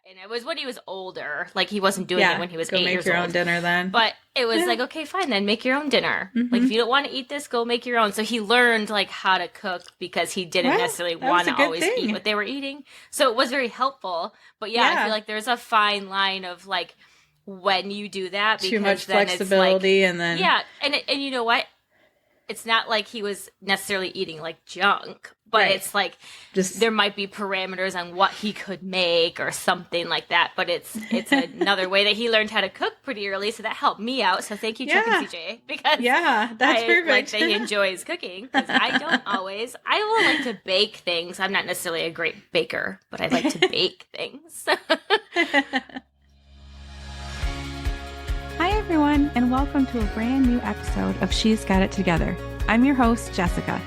And it was when he was older. Like, he wasn't doing it when he was 8 years old. Go make your own dinner then. But it was like, okay, fine, then make your own dinner. Like, if you don't want to eat this, go make your own. So he learned, like, how to cook because he didn't necessarily want to always eat what they were eating. So it was very helpful. But I feel like there's a fine line of, like, when you do that. Because too much then flexibility it's like, and then... Yeah, and you know what? It's not like he was necessarily eating, like, junk. But it's like, just there might be parameters on what he could make or something like that. But it's another way that he learned how to cook pretty early. So that helped me out. So thank you, Chuck and CJ. Because that's perfect. Like that he enjoys cooking. Because I don't always. I will like to bake things. I'm not necessarily a great baker, but I like to bake things. Hi, everyone, and welcome to a brand new episode of She's Got It Together. I'm your host, Jessica.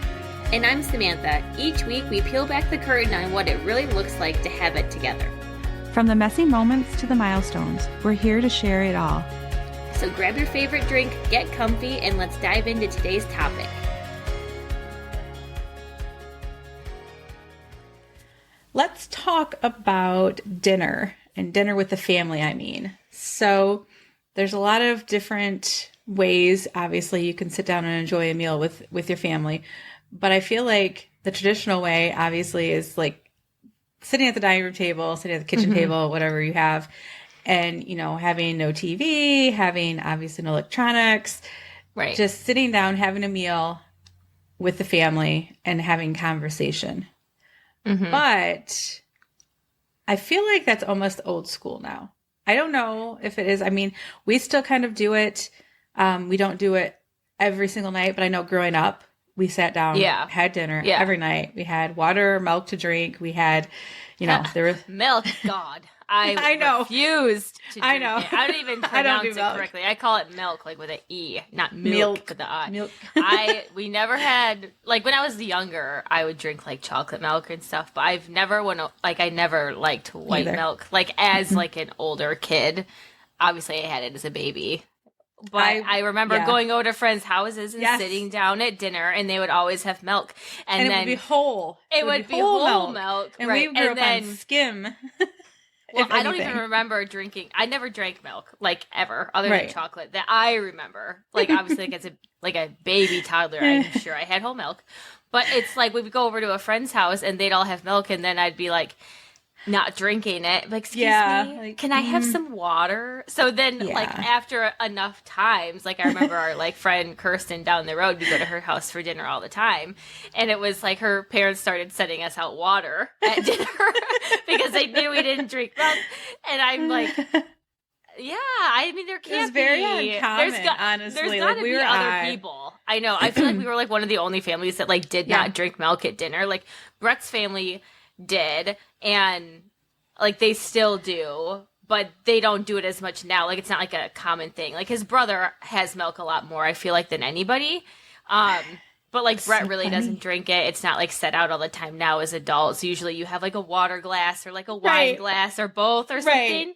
And I'm Samantha. Each week we peel back the curtain on what it really looks like to have it together. From the messy moments to the milestones, we're here to share it all. So grab your favorite drink, get comfy, and let's dive into today's topic. Let's talk about dinner, and dinner with the family, I mean. So there's a lot of different ways, obviously, you can sit down and enjoy a meal with your family. But I feel like the traditional way, obviously, is like sitting at the dining room table, sitting at the kitchen table, whatever you have, and, you know, having no TV, having obviously no electronics, right? Just sitting down, having a meal with the family and having conversation. But I feel like that's almost old school now. I don't know if it is. I mean, we still kind of do it. We don't do it every single night, but I know growing up, we sat down, had dinner every night. We had water, milk to drink. We had, you know, there was milk. God, I know. Refused to drink I know. it. I don't even pronounce it correctly. I call it milk, like with an E, not milk with the I. Milk. We never had, like when I was younger, I would drink like chocolate milk and stuff, but I've never I never liked white milk. Like as like an older kid, obviously I had it as a baby. But I remember going over to friends' houses and sitting down at dinner, and they would always have milk. And then it would be whole. It would be whole milk. And we grew up on skim. Well, I don't even remember drinking. I never drank milk, like, ever, other than chocolate, that I remember. Like, obviously, like, as a baby toddler, I'm sure I had whole milk. But it's like, we would go over to a friend's house, and they'd all have milk, and then I'd be like, not drinking it. Like, excuse me, like, can I have some water? So then, like, after enough times, like, I remember our, like, friend Kirsten down the road, we go to her house for dinner all the time. And it was like her parents started setting us out water at dinner because they knew we didn't drink milk. And I'm like, yeah, I mean, there can't be. It was very uncommon, honestly. There's got to be other people. I know. I feel like we were, like, one of the only families that, like, did not drink milk at dinner. Like, Brett's family did, and like they still do, but they don't do it as much now. Like, it's not like a common thing. Like, his brother has milk a lot more, I feel like, than anybody. But like Brett really doesn't drink it. It's not like set out all the time now as adults. Usually you have like a water glass or like a wine glass or both or something.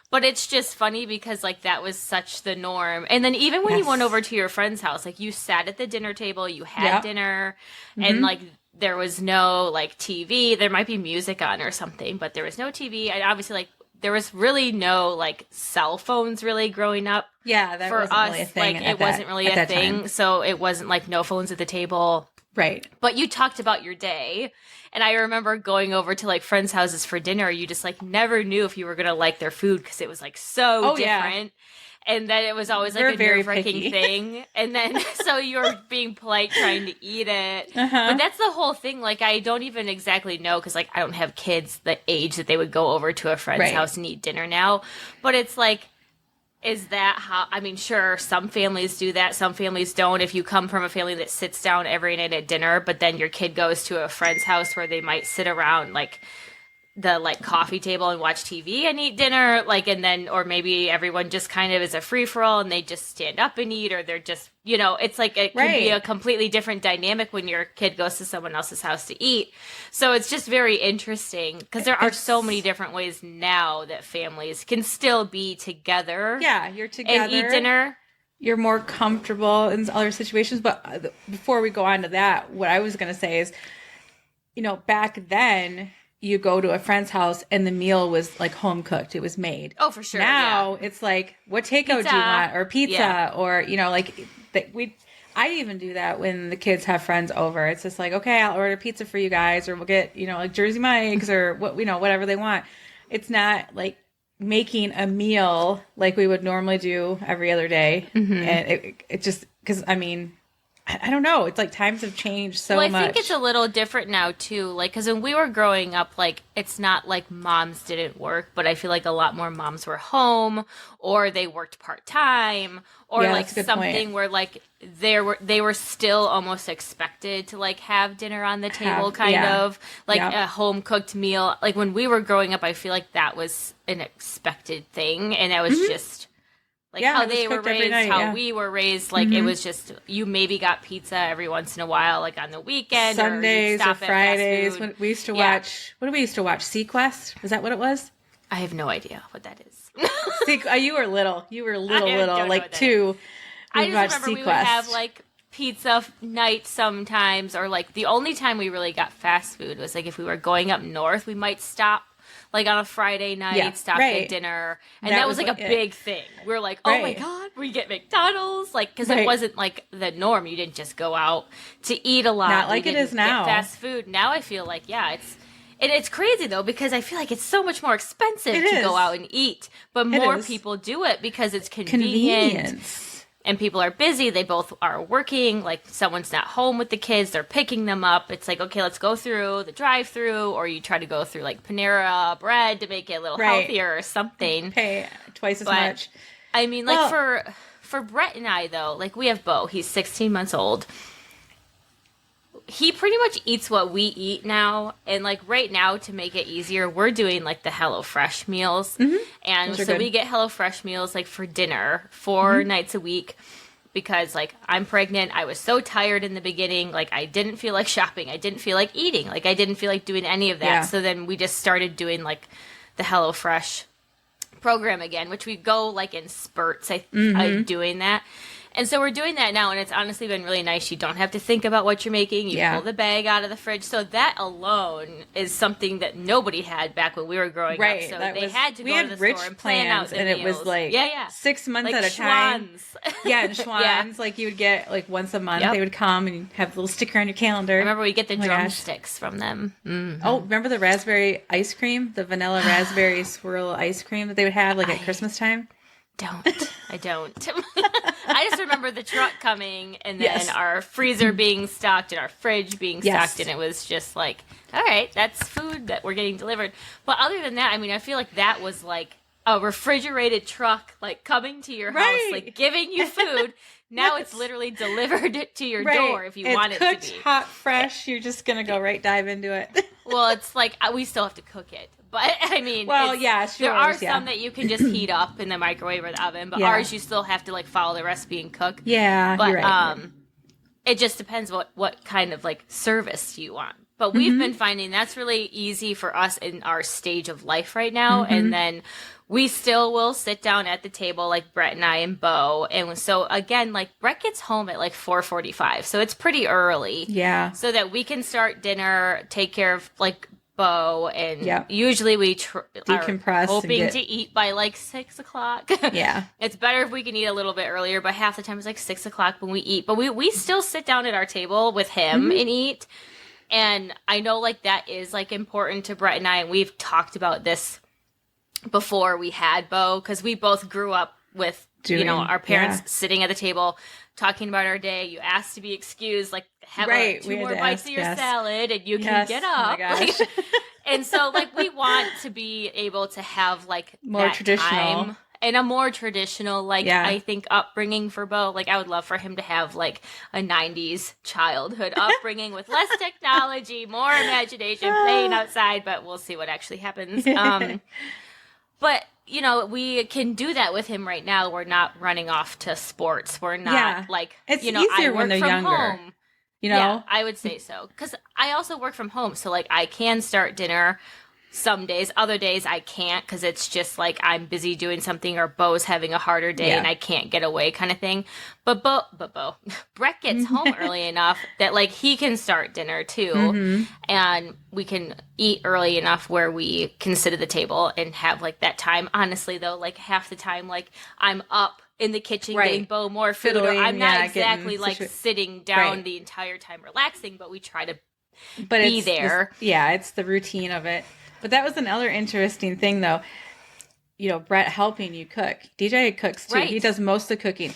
But it's just funny because like that was such the norm. And then even when you went over to your friend's house, like you sat at the dinner table, you had dinner, and like there was no, like, TV. There might be music on or something, but there was no TV. And obviously, like, there was really no, like, cell phones really growing up. Yeah, that wasn't really a thing. Like, it wasn't really a thing. Time. So it wasn't, like, no phones at the table. Right. But you talked about your day. And I remember going over to, like, friends' houses for dinner. You just, like, never knew if you were going to like their food because it was, like, so different. And then it was always like a nerve-wracking thing. And then, so you're being polite trying to eat it. But that's the whole thing. Like, I don't even exactly know because, like, I don't have kids the age that they would go over to a friend's house and eat dinner now. But it's like, is that how, I mean, sure, some families do that. Some families don't. If you come from a family that sits down every night at dinner, but then your kid goes to a friend's house where they might sit around, like, the like coffee table and watch TV and eat dinner, like, and then, or maybe everyone just kind of is a free for all and they just stand up and eat, or they're just, you know, it's like it could be a completely different dynamic when your kid goes to someone else's house to eat. So it's just very interesting because there are so many different ways now that families can still be together. Yeah, you're together and eat dinner. You're more comfortable in other situations. But before we go on to that, what I was going to say is, you know, back then, you go to a friend's house and the meal was like home cooked. It was made. Oh, for sure. Now it's like, what takeout do you want? Or pizza or, you know, like I even do that when the kids have friends over. It's just like, okay, I'll order pizza for you guys, or we'll get, you know, like Jersey Mike's or what, you know, whatever they want. It's not like making a meal like we would normally do every other day. And it just, because I mean, I don't know. It's like times have changed so much. Well, I think it's a little different now, too. Like, because when we were growing up, like, it's not like moms didn't work, but I feel like a lot more moms were home, or they worked part-time, or like something where, like, they were still almost expected to, like, have dinner on the table, kind of. Like, a home-cooked meal. Like, when we were growing up, I feel like that was an expected thing, and that was just... Like how they were raised, how we were raised, like it was just, you maybe got pizza every once in a while, like on the weekend. Sundays or Fridays. When we used to watch, what did we used to watch? Sequest? Is that what it was? I have no idea what that is. You were little. You were little, like 2. I just remember we would have like pizza night sometimes, or like the only time we really got fast food was like if we were going up north, we might stop. Like on a Friday night, stop at dinner. And that was like a big thing. We were like, oh my God, we get McDonald's. Like, because it wasn't like the norm. You didn't just go out to eat a lot. Not like it is now. Get fast food. Now I feel like, it's crazy though, because I feel like it's so much more expensive to go out and eat. But more people do it because it's convenient. And people are busy. They both are working. Like, someone's not home with the kids. They're picking them up. It's like, okay, let's go through the drive-through, or you try to go through, like, Panera Bread to make it a little healthier or something. Pay twice as much. I mean, like, for Brett and I, though, like, we have Bo. He's 16 months old. He pretty much eats what we eat now. And, like, right now, to make it easier, we're doing, like, the HelloFresh meals. And so we get HelloFresh meals, like, for dinner 4 nights a week. Because, like, I'm pregnant. I was so tired in the beginning. Like, I didn't feel like shopping. I didn't feel like eating. Like, I didn't feel like doing any of that. So then we just started doing, like, the HelloFresh program again, which we go, like, in spurts. I'm doing that. And so we're doing that now, and it's honestly been really nice. You don't have to think about what you're making. You pull the bag out of the fridge. So that alone is something that nobody had back when we were growing up. So they had to go to the store and plan out the meals. And it was like 6 months like at a time. And Schwann's, like you would get like once a month. They would come and have a little sticker on your calendar. I remember we get the drumsticks from them. Oh, remember the raspberry ice cream? The vanilla raspberry swirl ice cream that they would have like at Christmas time? I don't. I just remember the truck coming and then our freezer being stocked and our fridge being stocked, and it was just like, all right, that's food that we're getting delivered. But other than that, I mean, I feel like that was like a refrigerated truck, like coming to your house, like giving you food. Now it's literally delivered to your door if you want it to be. It's cooked, hot, fresh. You're just going to go dive into it. Well, it's like we still have to cook it. But, I mean, there are some that you can just heat up in the microwave or the oven. But ours, you still have to, like, follow the recipe and cook. Yeah, but, you're right. It just depends what kind of, like, service you want. But we've been finding that's really easy for us in our stage of life right now. And then we still will sit down at the table, like Brett and I and Bo. And so, again, like, Brett gets home at, like, 4:45. So it's pretty early. Yeah. So that we can start dinner, take care of, like, Bo, and usually we decompress, are hoping to eat by like 6 o'clock. It's better if we can eat a little bit earlier, but half the time it's like 6 o'clock when we eat. But we still sit down at our table with him and eat. And I know like that is like important to Brett and I, and we've talked about this before we had Bo, because we both grew up with our parents sitting at the table talking about our day. You asked to be excused, like have 2 more bites of your salad and you can get up. Oh my gosh. And so like we want to be able to have like more that traditional time and a more traditional I think upbringing for Bo. Like I would love for him to have like a 90s childhood upbringing with less technology, more imagination, playing outside, but we'll see what actually happens. But we can do that with him right now. We're not running off to sports. We're not like, it's easier when they're younger. Home. Yeah, I would say so. Because I also work from home. So like I can start dinner some days. Other days I can't because it's just like I'm busy doing something or Bo's having a harder day and I can't get away kind of thing. But Brett gets home early enough that like he can start dinner too. And we can eat early enough where we can sit at the table and have like that time. Honestly though, like half the time, like I'm up in the kitchen getting Bo more food. Fiddling, I'm not exactly like sitting down the entire time relaxing, but we try to be there. It's the routine of it. But that was another interesting thing, though. You know, Brett helping you cook. DJ cooks, too. Right. He does most of the cooking.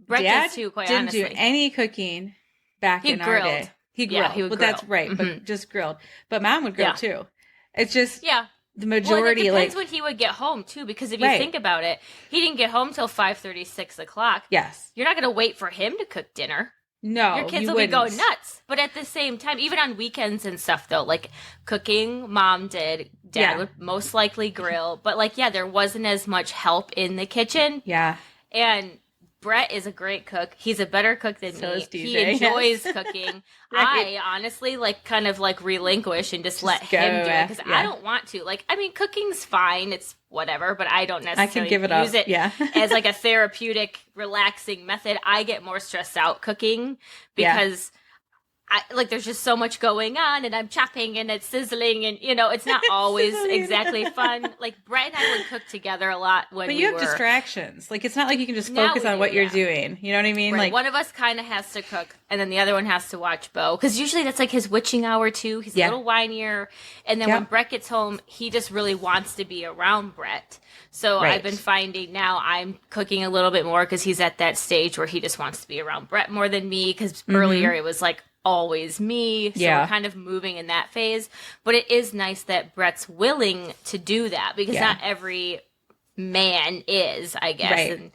Brett does, too, quite honestly. Didn't do any cooking back in our day. He grilled. Yeah, he would grill. That's right, but just grilled. But Mom would grill, too. It's just the majority. Well, it depends when he would get home, too, because if you think about it, he didn't get home till 5:30, 6 o'clock. Yes. You're not going to wait for him to cook dinner. No, your kids will be going nuts. But at the same time, even on weekends and stuff, though, like cooking, Mom did. Dad would most likely grill. But like, there wasn't as much help in the kitchen. Yeah. And Brett is a great cook. He's a better cook than me. Is DJ. He enjoys cooking. I honestly like kind of like relinquish and just let him do it because I don't want to. Like, I mean, cooking's fine. It's whatever, but I don't necessarily use it as like a therapeutic, relaxing method. I get more stressed out cooking because there's just so much going on and I'm chopping and it's sizzling and, you know, it's not always exactly fun. Like, Brett and I would cook together a lot But you have distractions. Like, it's not like you can just focus on what you're doing. You know what I mean? Right. Like, one of us kind of has to cook and then the other one has to watch Bo. Because usually that's like his witching hour, too. He's a little whinier. And then when Brett gets home, he just really wants to be around Brett. So I've been finding now I'm cooking a little bit more because he's at that stage where he just wants to be around Brett more than me. Because earlier it was like, always me, so we're kind of moving in that phase. But it is nice that Brett's willing to do that because not every man is, I guess. And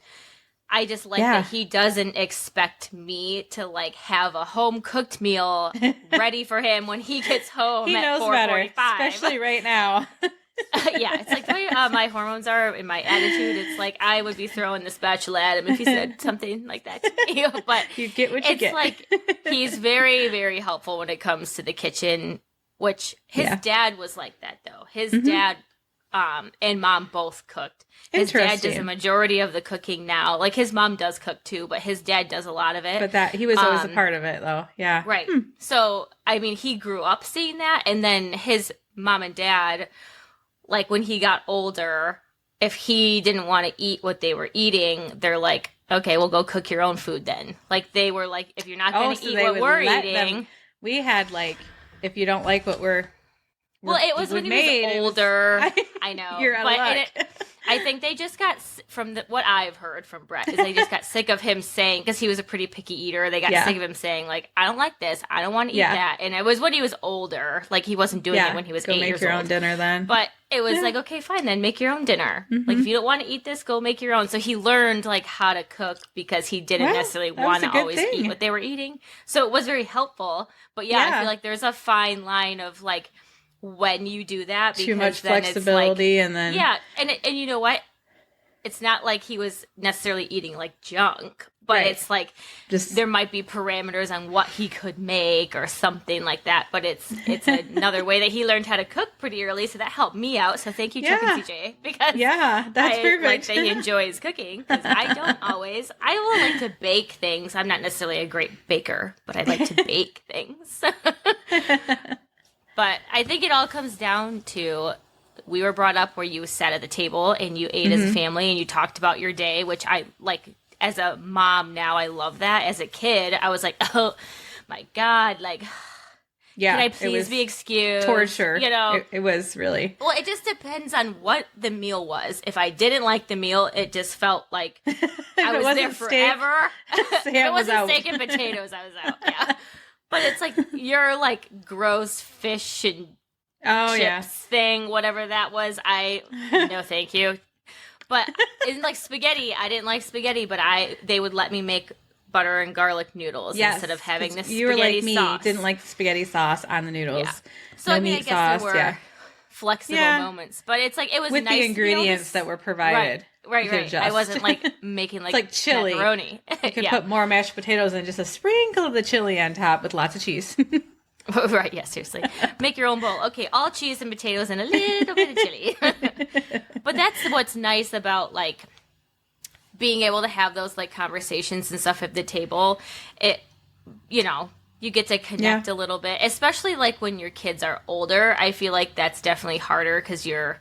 I just like that he doesn't expect me to like have a home cooked meal ready for him when he gets home he at knows 4:45. Better, especially right now. It's like the way my hormones are and my attitude. It's like I would be throwing the spatula at him if he said something like that to me. But you get what you get. It's like he's very, very helpful when it comes to the kitchen, which his dad was like that, though. His dad and Mom both cooked. His dad does a majority of the cooking now. Like, his mom does cook, too, but his dad does a lot of it. But that he was always a part of it, though. Yeah. Right. So, I mean, he grew up seeing that, and then his mom and dad... Like, when he got older, if he didn't want to eat what they were eating, they're like, okay, well, go cook your own food then. Like, they were like, if you're not going to eat what we're eating. We had, like, if you don't like what we're Well, it was when he was older. I know. You're out of luck. I think they just got, from what I've heard from Brett, is they just got sick of him saying, because he was a pretty picky eater, they got sick of him saying, like, I don't like this, I don't want to eat that. And it was when he was older. Like, he wasn't doing it when he was 8 years old. Go make your own dinner then. But it was like, okay, fine, then make your own dinner. Like, if you don't want to eat this, go make your own. So he learned, like, how to cook because he didn't necessarily want to always eat what they were eating. So it was very helpful. But I feel like there's a fine line of, like, when you do that, because too much then flexibility, it's like, and then and you know what? It's not like he was necessarily eating like junk, but it's like just there might be parameters on what he could make or something like that. But it's another way that he learned how to cook pretty early, so that helped me out. So thank you, Chuck and CJ, because that's perfect. Like that he enjoys cooking because I don't always. I will like to bake things. I'm not necessarily a great baker, but I like to bake things. But I think it all comes down to we were brought up where you sat at the table and you ate as a family and you talked about your day, which I like as a mom now. I love that. As a kid, I was like, oh my God, like, can I please be excused? Torture. You know, it was really. Well, it just depends on what the meal was. If I didn't like the meal, it just felt like I was there forever. If it wasn't steak and potatoes, I was out. Yeah. But it's like your like gross fish and chips thing, whatever that was. No, thank you. But in like spaghetti, I didn't like spaghetti, but they would let me make butter and garlic noodles instead of having this spaghetti sauce. You were like me, didn't like spaghetti sauce on the noodles. Yeah. So I mean, I guess there were flexible moments, but it's like it was with nice, the ingredients that were provided. Right. I wasn't like making like chili. Macaroni. You could put more mashed potatoes and just a sprinkle of the chili on top with lots of cheese. Right, yeah, seriously. Make your own bowl. Okay, all cheese and potatoes and a little bit of chili. But that's what's nice about, like, being able to have those, like, conversations and stuff at the table. It, you know, you get to connect a little bit, especially, like, when your kids are older. I feel like that's definitely harder because you're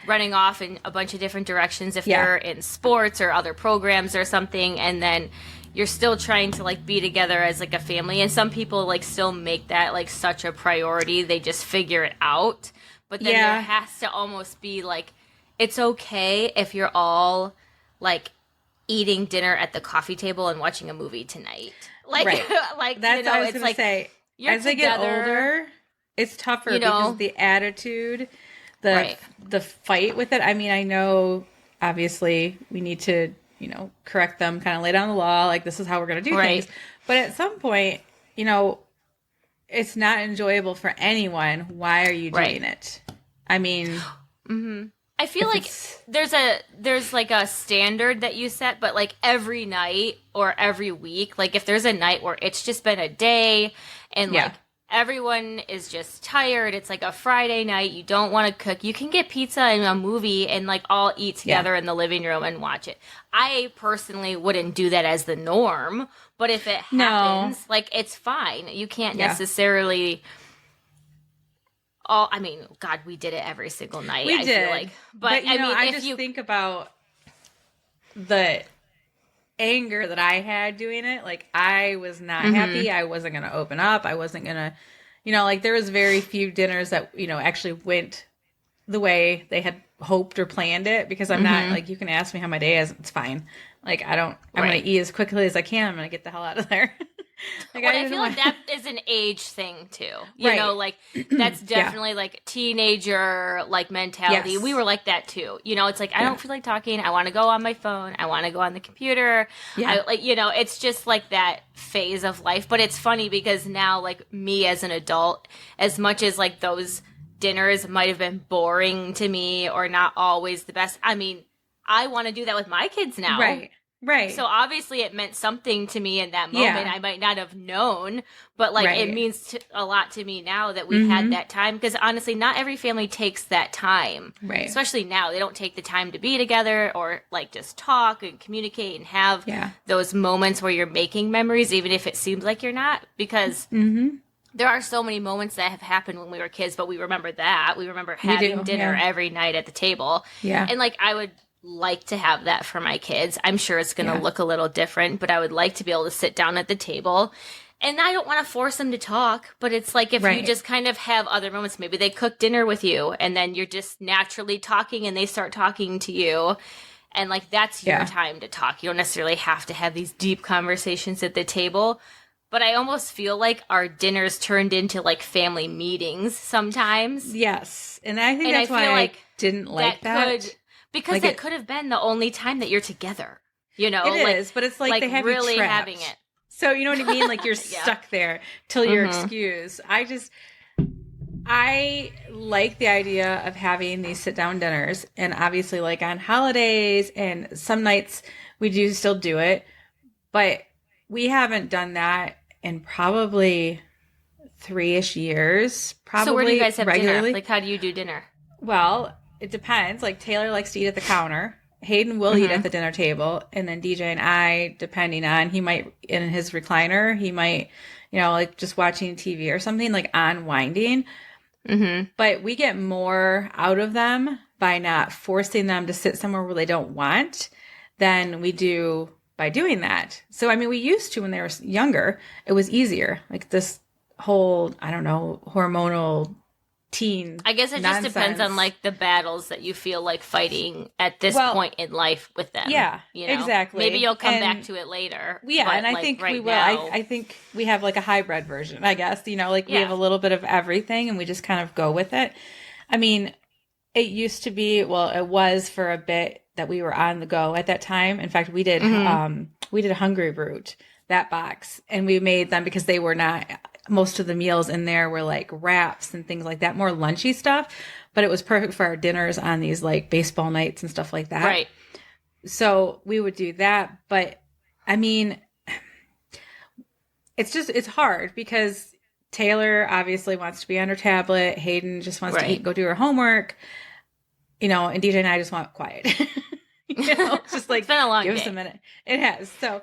running off in a bunch of different directions if they're in sports or other programs or something, and then you're still trying to, like, be together as, like, a family. And some people, like, still make that, like, such a priority. They just figure it out. But then there has to almost be, like, it's okay if you're all, like, eating dinner at the coffee table and watching a movie tonight. Like, like, that's what I was it's going like, to say. As they get older, it's tougher because the attitude, the fight with it. I mean, I know, obviously, we need to, you know, correct them, kind of lay down the law, like, this is how we're going to do things. But at some point, you know, it's not enjoyable for anyone. Why are you doing it? I mean... I feel like there's like a standard that you set, but like every night or every week, like if there's a night where it's just been a day and like everyone is just tired, it's like a Friday night, you don't want to cook, you can get pizza and a movie and like all eat together in the living room and watch it. I personally wouldn't do that as the norm, but if it happens, like it's fine. You can't necessarily... I mean, God, we did it every single night. I feel like, but I mean, I just think about the anger that I had doing it. Like, I was not happy. I wasn't going to open up. I wasn't going to, you know, like there was very few dinners that, you know, actually went the way they had hoped or planned it, because I'm not like, you can ask me how my day is. It's fine. Like, I'm going to eat as quickly as I can. I'm going to get the hell out of there. Like, I feel like that is an age thing too. You know, like that's definitely like teenager like mentality. We were like that too. You know, it's like I don't feel like talking. I want to go on my phone. I want to go on the computer. I, like, you know, it's just like that phase of life. But it's funny because now, like me as an adult, as much as like those dinners might have been boring to me or not always the best, I mean, I want to do that with my kids now. Right. So obviously it meant something to me in that moment. I might not have known, but like it means a lot to me now that we had that time, because honestly, not every family takes that time. Right. Especially now, they don't take the time to be together or like just talk and communicate and have those moments where you're making memories, even if it seems like you're not, because there are so many moments that have happened when we were kids, but we remember that. We remember having dinner every night at the table. Yeah. And like I would like to have that for my kids. I'm sure it's going to look a little different, but I would like to be able to sit down at the table. And I don't want to force them to talk, but it's like if you just kind of have other moments, maybe they cook dinner with you and then you're just naturally talking and they start talking to you. And like that's your time to talk. You don't necessarily have to have these deep conversations at the table. But I almost feel like our dinners turned into like family meetings sometimes. Yes. And I think that's why I didn't like that. Because like that could have been the only time that you're together, you know? It is, but it's like they have really you trapped. Having it. So you know what I mean? Like you're stuck there till you're excused. I like the idea of having these sit-down dinners. And obviously like on holidays and some nights we do still do it. But we haven't done that in probably 3-ish years. Probably. So where do you guys have regularly. Dinner? Like how do you do dinner? Well... It depends. Like Taylor likes to eat at the counter. Hayden will eat at the dinner table. And then DJ and I, depending on, he might, in his recliner, he might, you know, like just watching TV or something, like unwinding. But we get more out of them by not forcing them to sit somewhere where they don't want than we do by doing that. So, I mean, we used to when they were younger. It was easier. Like this whole, I don't know, hormonal teen I guess it nonsense. Just depends on like the battles that you feel like fighting at this point in life with them. Yeah, you know? Exactly. Maybe you'll come back to it later. Yeah, and I like think right we will. now, I think we have like a hybrid version, I guess. You know, like we have a little bit of everything and we just kind of go with it. I mean, it used to be, well, it was for a bit that we were on the go at that time. In fact, we did Hungry Brute, that box, and we made them because they were not... Most of the meals in there were like wraps and things like that, more lunchy stuff, but it was perfect for our dinners on these like baseball nights and stuff like that. Right. So we would do that. But I mean, it's hard because Taylor obviously wants to be on her tablet. Hayden just wants to eat and go do her homework. And DJ and I just want quiet. Just like, it's been a long give day. us a minute. It has. So,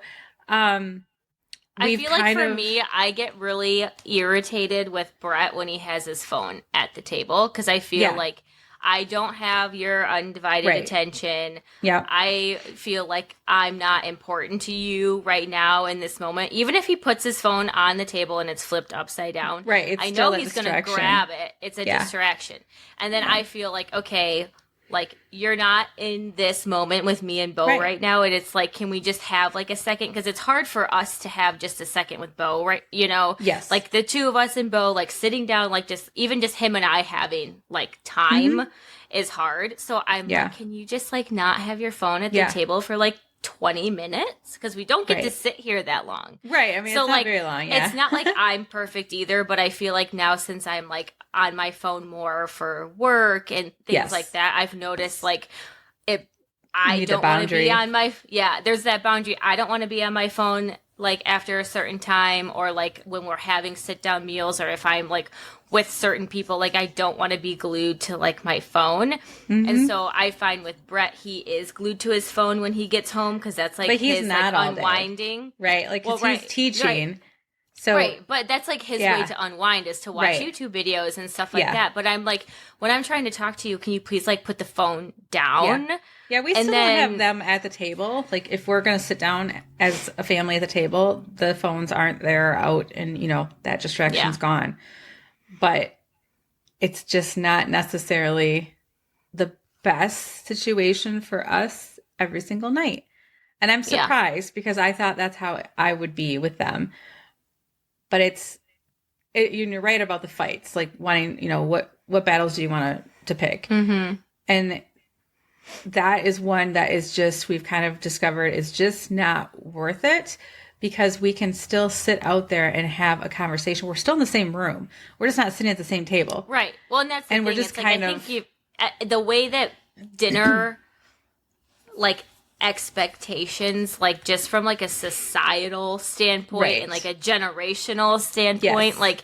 I feel like for me, I get really irritated with Brett when he has his phone at the table because I feel like I don't have your undivided attention. Yeah. I feel like I'm not important to you right now in this moment. Even if he puts his phone on the table and it's flipped upside down. Right. It's I know he's going to grab it. It's a distraction. And then I feel like, okay, like you're not in this moment with me and Bo right now. And it's like, can we just have like a second? Because it's hard for us to have just a second with Bo, right? Yes. Like the two of us and Bo, like sitting down, like even just him and I having like time is hard. So I'm like, can you just like not have your phone at the table for like 20 minutes? Because we don't get to sit here that long. Right. I mean, so it's not very long. Yeah. It's not like I'm perfect either, but I feel like now since I'm like on my phone more for work and things like that, I've noticed like I don't want to be on my, there's that boundary. I don't want to be on my phone like after a certain time or like when we're having sit down meals or if I'm like with certain people, like I don't want to be glued to like my phone. And so I find with Brett, he is glued to his phone when he gets home because that's like his not like unwinding. Right. Like he's teaching. Right. So but that's like his way to unwind is to watch YouTube videos and stuff like that. But I'm like, when I'm trying to talk to you, can you please like put the phone down? Yeah, we still have them at the table. Like if we're going to sit down as a family at the table, the phones aren't there out and, that distraction's gone. But it's just not necessarily the best situation for us every single night. And I'm surprised because I thought that's how I would be with them. But you're right about the fights, like wanting, what battles do you want to pick? Mm-hmm. And that is one that is just, we've kind of discovered is just not worth it because we can still sit out there and have a conversation. We're still in the same room. We're just not sitting at the same table. Right. Well, and that's the thing. We're just I think the way that dinner, like, expectations, like just from like a societal standpoint and like a generational standpoint, like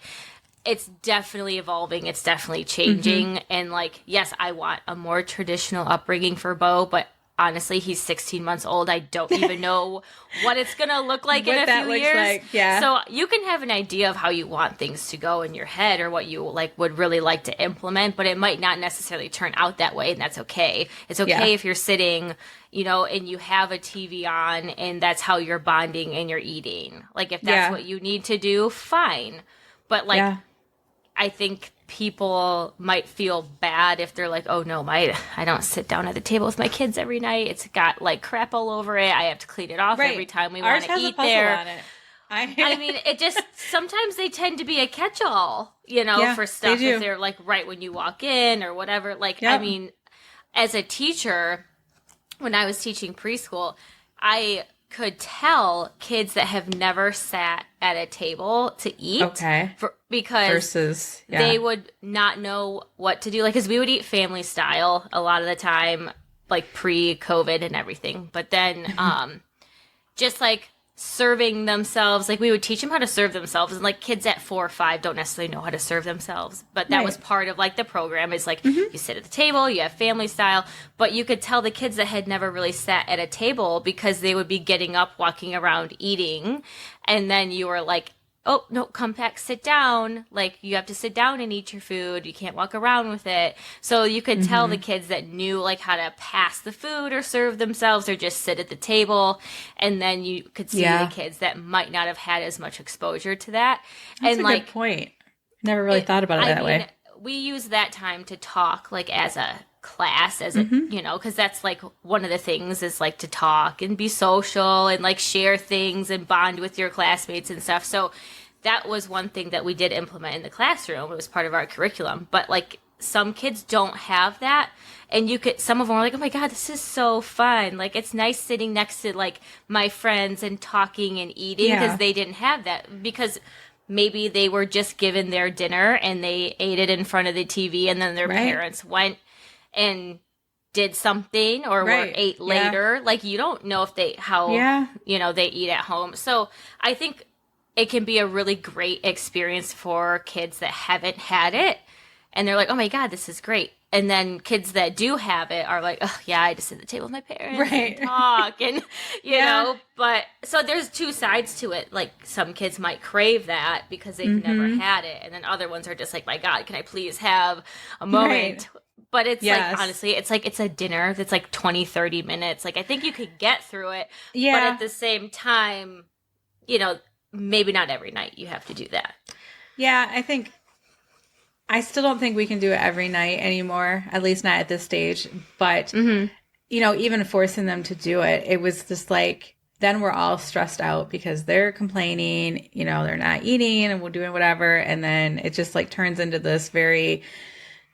it's definitely evolving, it's definitely changing. And like, yes, I want a more traditional upbringing for Bo, but honestly, he's 16 months old. I don't even know what it's gonna look like in a few years. So you can have an idea of how you want things to go in your head or what you like would really like to implement, but it might not necessarily turn out that way, and that's okay. It's okay if you're sitting, and you have a TV on and that's how you're bonding and you're eating. Like if that's what you need to do, fine. But like I think people might feel bad if they're like, oh no, I don't sit down at the table with my kids every night. It's got like crap all over it. I have to clean it off every time we want to eat there. On it. I mean, it just, sometimes they tend to be a catch-all, for stuff if they're like right when you walk in or whatever. Like, I mean, as a teacher, when I was teaching preschool, I could tell kids that have never sat at a table to eat because they would not know what to do. Like, because we would eat family style a lot of the time, like pre-COVID and everything. But then just like serving themselves, like we would teach them how to serve themselves. And like kids at 4 or 5 don't necessarily know how to serve themselves. But that was part of like the program is like you sit at the table, you have family style. But you could tell the kids that had never really sat at a table because they would be getting up, walking around, eating. And then you were like, oh, no, come back, sit down. Like, you have to sit down and eat your food. You can't walk around with it. So you could tell the kids that knew, like, how to pass the food or serve themselves or just sit at the table. And then you could see the kids that might not have had as much exposure to that. That's a good point. Never really thought about it that way. We use that time to talk, like, as a class, as a, because that's, like, one of the things is, like, to talk and be social and, like, share things and bond with your classmates and stuff. So that was one thing that we did implement in the classroom. It was part of our curriculum. But, like, some kids don't have that. And some of them are like, oh my God, this is so fun. Like, it's nice sitting next to, like, my friends and talking and eating because they didn't have that. Because maybe they were just given their dinner and they ate it in front of the TV and then their parents went and did something or ate later. Like, you don't know if they eat at home. So I think it can be a really great experience for kids that haven't had it. And they're like, oh my God, this is great. And then kids that do have it are like, oh yeah, I just sit at the table with my parents and talk and, you know, but so there's two sides to it. Like some kids might crave that because they've never had it. And then other ones are just like, my God, can I please have a moment? But it's like, honestly, it's like, it's a dinner that's like 20, 30 minutes. Like I think you could get through it. Yeah. But at the same time, you know, maybe not every night you have to do that. Yeah, I still don't think we can do it every night anymore, at least not at this stage. But, you know, even forcing them to do it, it was just like, then we're all stressed out because they're complaining, you know, they're not eating and we're doing whatever. And then it just like turns into this very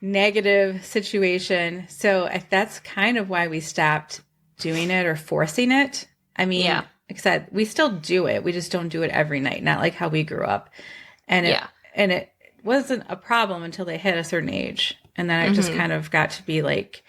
negative situation. So that's kind of why we stopped doing it or forcing it. I mean, like I said, we still do it. We just don't do it every night, not like how we grew up. And it wasn't a problem until they hit a certain age. And then it just kind of got to be like,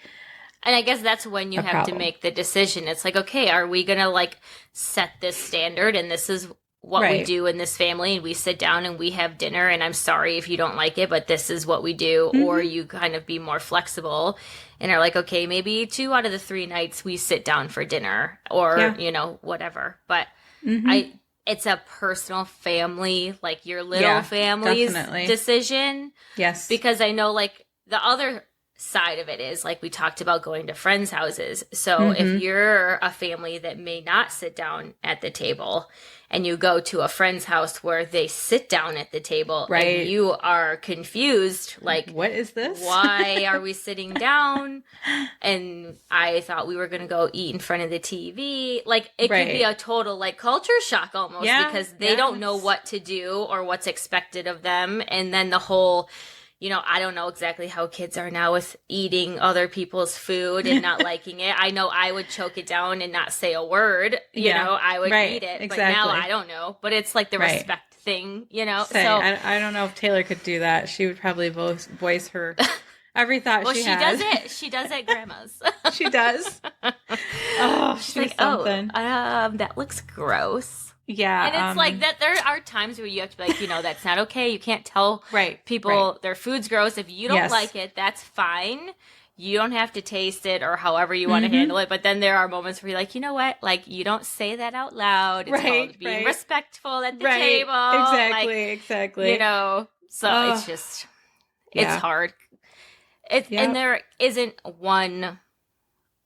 and I guess that's when you have to make the decision. It's like, okay, are we going to like set this standard and this is what we do in this family and we sit down and we have dinner and I'm sorry if you don't like it, but this is what we do. Or you kind of be more flexible and are like, okay, maybe 2 out of the 3 nights we sit down for dinner or, you know, whatever. But it's a personal family, like your little family's decision. Yes. Because I know like the other side of it is like we talked about going to friends' houses. So if you're a family that may not sit down at the table and you go to a friend's house where they sit down at the table and you are confused, like, what is this? Why are we sitting down? And I thought we were going to go eat in front of the TV. Like, it could be a total, like, culture shock almost because they don't know what to do or what's expected of them. And then the whole, you know, I don't know exactly how kids are now with eating other people's food and not liking it. I know I would choke it down and not say a word. You know, I would eat it. But now I don't know. But it's like the respect thing, you know? So I don't know if Taylor could do that. She would probably voice her every thought she has. Well, she does it. She does at Grandma's. She does? Oh, she's like, something. That looks gross. Yeah. And it's like that there are times where you have to be like, you know, that's not okay. You can't tell people their food's gross. If you don't like it, that's fine. You don't have to taste it or however you want to handle it. But then there are moments where you're like, you know what? Like, you don't say that out loud. It's called being respectful at the table. Exactly. You know, so it's just, it's hard. And there isn't one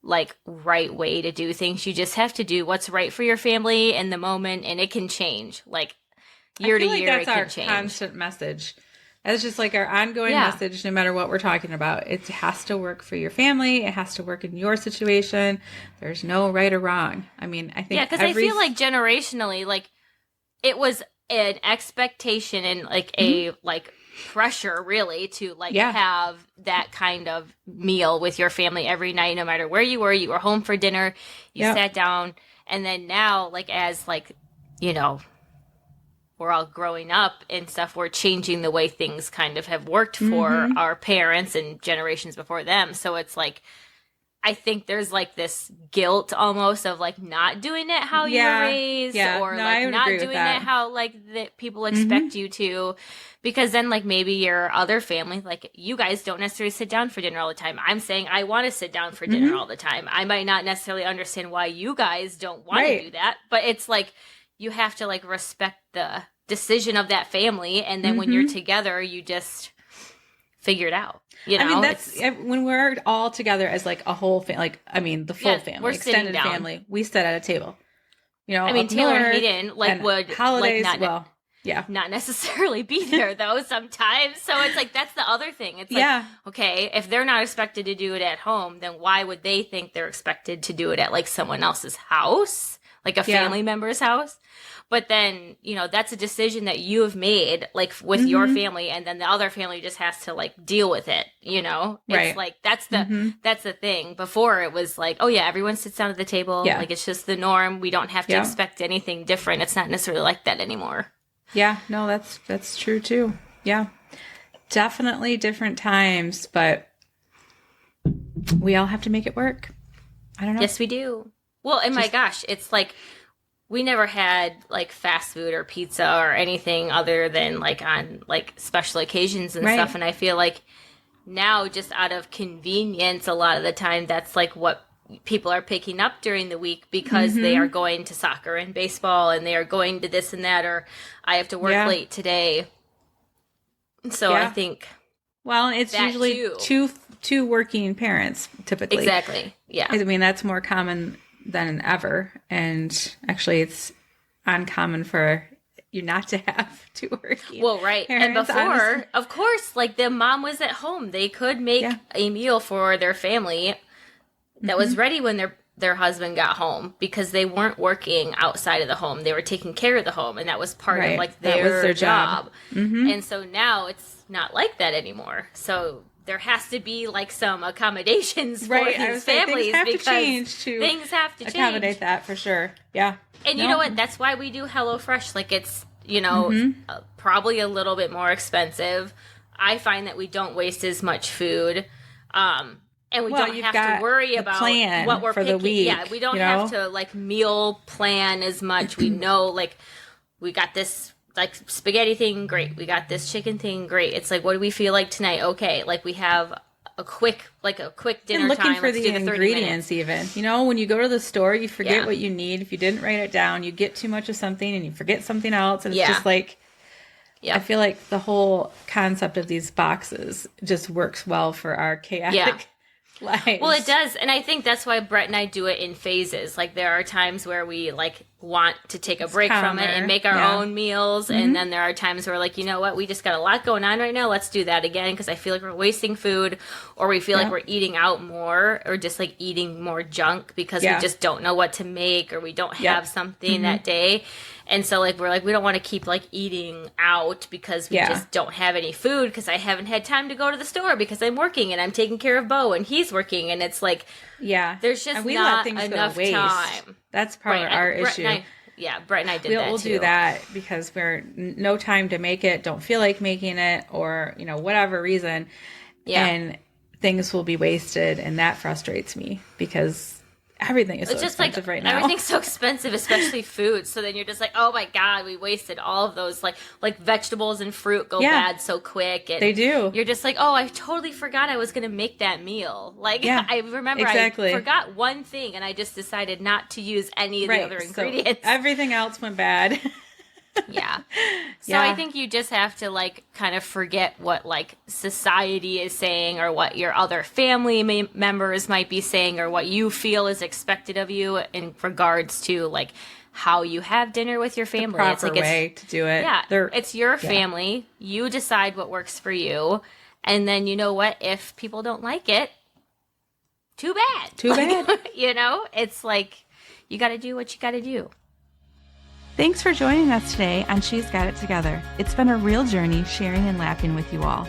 like right way to do things. You just have to do what's right for your family in the moment, and it can change like year to year. That's our constant message. That's just like our ongoing message, no matter what we're talking about. It has to work for your family. It has to work in your situation. There's no right or wrong. I mean, I think because I feel like generationally, like it was an expectation and like a like pressure really to like have that kind of meal with your family every night, no matter where you were home for dinner, you sat down. And then now, like, as like, you know, we're all growing up and stuff, we're changing the way things kind of have worked for our parents and generations before them. So it's like, I think there's like this guilt almost of like not doing it how you were raised or like not doing it how like that people expect you to, because then like maybe your other family, like you guys don't necessarily sit down for dinner all the time. I'm saying I want to sit down for dinner all the time. I might not necessarily understand why you guys don't want to do that, but it's like you have to like respect the decision of that family. And then when you're together, you just figure it out. You know, I mean, that's when we're all together as like a whole family, like, I mean, the full family, extended family, we sit at a table. You know, I mean, Taylor and Hayden like would holidays, like not necessarily be there though sometimes. So it's like, that's the other thing. It's like, okay, if they're not expected to do it at home, then why would they think they're expected to do it at like someone else's house, like a family member's house? But then, you know, that's a decision that you have made, like, with your family, and then the other family just has to, like, deal with it, you know? It's like, that's the thing. Before, it was like, oh, yeah, everyone sits down at the table. Yeah. Like, it's just the norm. We don't have to expect anything different. It's not necessarily like that anymore. Yeah, no, that's true, too. Yeah. Definitely different times, but we all have to make it work. I don't know. Yes, we do. Well, and my gosh, it's like, we never had like fast food or pizza or anything other than like on like special occasions and stuff. And I feel like now, just out of convenience, a lot of the time that's like what people are picking up during the week because they are going to soccer and baseball and they are going to this and that, or I have to work late today. So I think, well, it's usually two working parents typically. Exactly. Yeah. I mean, that's more common than ever, and actually it's uncommon for you not to have two working parents, and before, honestly. Of course, like the mom was at home, they could make a meal for their family that was ready when their husband got home, because they weren't working outside of the home, they were taking care of the home, and that was part of like their job. And so now it's not like that anymore, so there has to be like some accommodations for these families, things have to change to accommodate that for sure. Yeah. And you know what? That's why we do HelloFresh. Like it's, you know, probably a little bit more expensive. I find that we don't waste as much food. And we don't have to worry about what we're picking. The week, yeah, we don't have to like meal plan as much. We know like we got this like spaghetti thing, great. We got this chicken thing, great. It's like, what do we feel like tonight? Okay, like we have a quick dinner and looking time. For the ingredients, even. You know, when you go to the store, you forget what you need. If you didn't write it down, you get too much of something and you forget something else, and it's just like. I feel like the whole concept of these boxes just works well for our chaotic lives. Well, it does. And I think that's why Brett and I do it in phases. Like there are times where we like want to take a break from it and make our own meals. And then there are times where like, you know what, we just got a lot going on right now. Let's do that again. Because I feel like we're wasting food, or we feel like we're eating out more, or just like eating more junk because we just don't know what to make, or we don't have something that day. And so, like, we're like, we don't want to keep, like, eating out because we just don't have any food, because I haven't had time to go to the store because I'm working and I'm taking care of Bo and he's working. And it's like, there's just not enough time. That's part of our issue. Brett and I did that too. We'll do that because we're no time to make it, don't feel like making it, or, you know, whatever reason. Yeah. And things will be wasted. And that frustrates me because everything is so expensive right now. Everything's so expensive, especially food. So then you're just like, oh my God, we wasted all of those. Like vegetables and fruit go bad so quick. And they do. You're just like, oh, I totally forgot I was going to make that meal. Like, I remember I forgot one thing and I just decided not to use any of the other ingredients. So everything else went bad. So I think you just have to like kind of forget what like society is saying, or what your other family members might be saying, or what you feel is expected of you in regards to like how you have dinner with your family. It's like way to do it. It's your family. You decide what works for you, and then you know what? If people don't like it, too bad. You know, it's like you got to do what you got to do. Thanks for joining us today on She's Got It Together. It's been a real journey sharing and laughing with you all.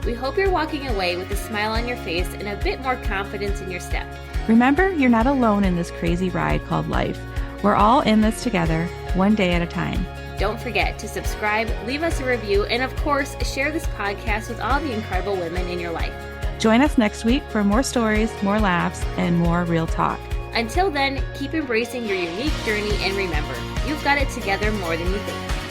We hope you're walking away with a smile on your face and a bit more confidence in your step. Remember, you're not alone in this crazy ride called life. We're all in this together, one day at a time. Don't forget to subscribe, leave us a review, and of course, share this podcast with all the incredible women in your life. Join us next week for more stories, more laughs, and more real talk. Until then, keep embracing your unique journey, and remember, you've got it together more than you think.